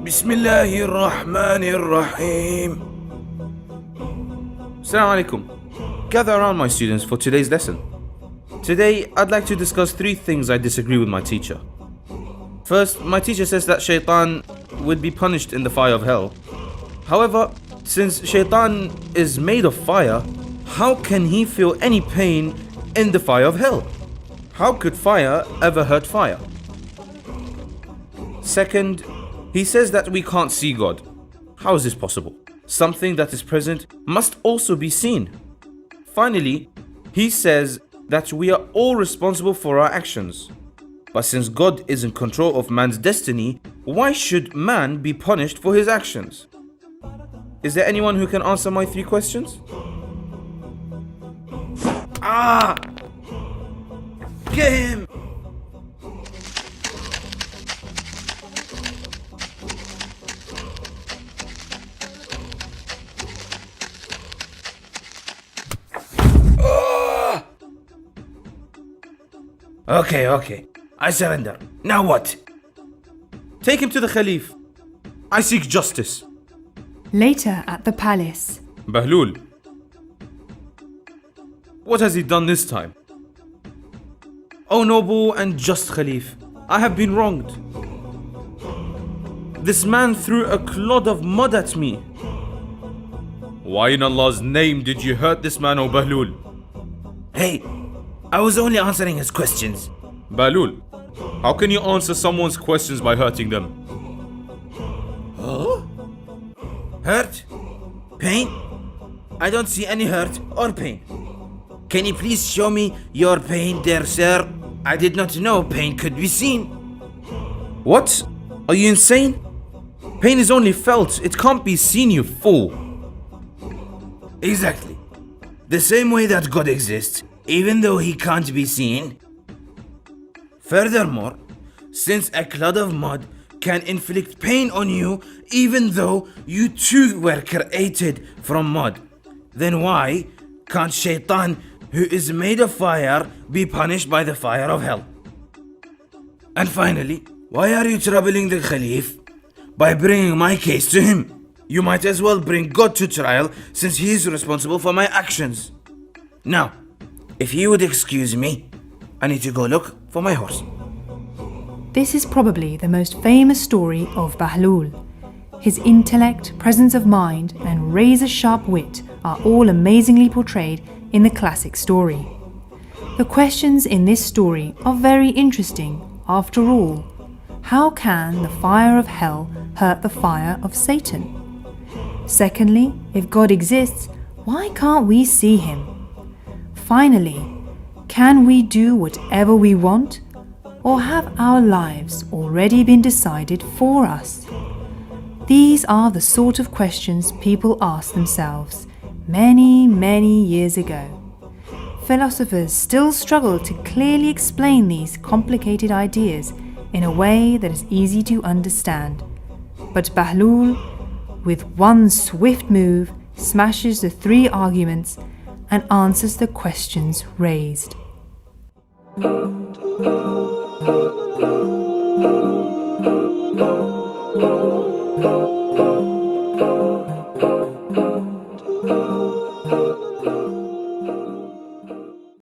Bismillahir Rahmanir Rahim. Assalamu alaikum. Gather around, my students, for today's lesson. Today, I'd like to discuss 3 things I disagree with my teacher. First, my teacher says that Shaitan would be punished in the fire of hell. However, since Shaitan is made of fire, how can he feel any pain in the fire of hell? How could fire ever hurt fire? Second, he says that we can't see God. How is this possible? Something that is present must also be seen. Finally, he says that we are all responsible for our actions. But since God is in control of man's destiny, why should man be punished for his actions? Is there anyone who can answer my 3 questions? Get him! Okay. I surrender. Now what? Take him to the Khalif. I seek justice. Later at the palace. Bahlul, what has he done this time? O noble and just Khalif, I have been wronged. This man threw a clod of mud at me. Why in Allah's name did you hurt this man, O Bahlul? Hey, I was only answering his questions. Bahlul, how can you answer someone's questions by hurting them? Huh? Hurt? Pain? I don't see any hurt or pain. Can you please show me your pain, dear sir? I did not know pain could be seen. What? Are you insane? Pain is only felt, it can't be seen, you fool. Exactly. The same way that God exists, even though he can't be seen. Furthermore, since a clod of mud can inflict pain on you even though you too were created from mud, then why can't Shaitan, who is made of fire, be punished by the fire of hell? And finally, why are you troubling the Khalif by bringing my case to him? You might as well bring God to trial since he is responsible for my actions. Now, if you would excuse me, I need to go look for my horse. This is probably the most famous story of Bahlul. His intellect, presence of mind, and razor-sharp wit are all amazingly portrayed in the classic story. The questions in this story are very interesting. After all, how can the fire of hell hurt the fire of Satan? Secondly, if God exists, why can't we see him? Finally, can we do whatever we want, or have our lives already been decided for us? These are the sort of questions people asked themselves many years ago. Philosophers still struggle to clearly explain these complicated ideas in a way that is easy to understand. But Bahlul, with one swift move, smashes the 3 arguments and answers the questions raised.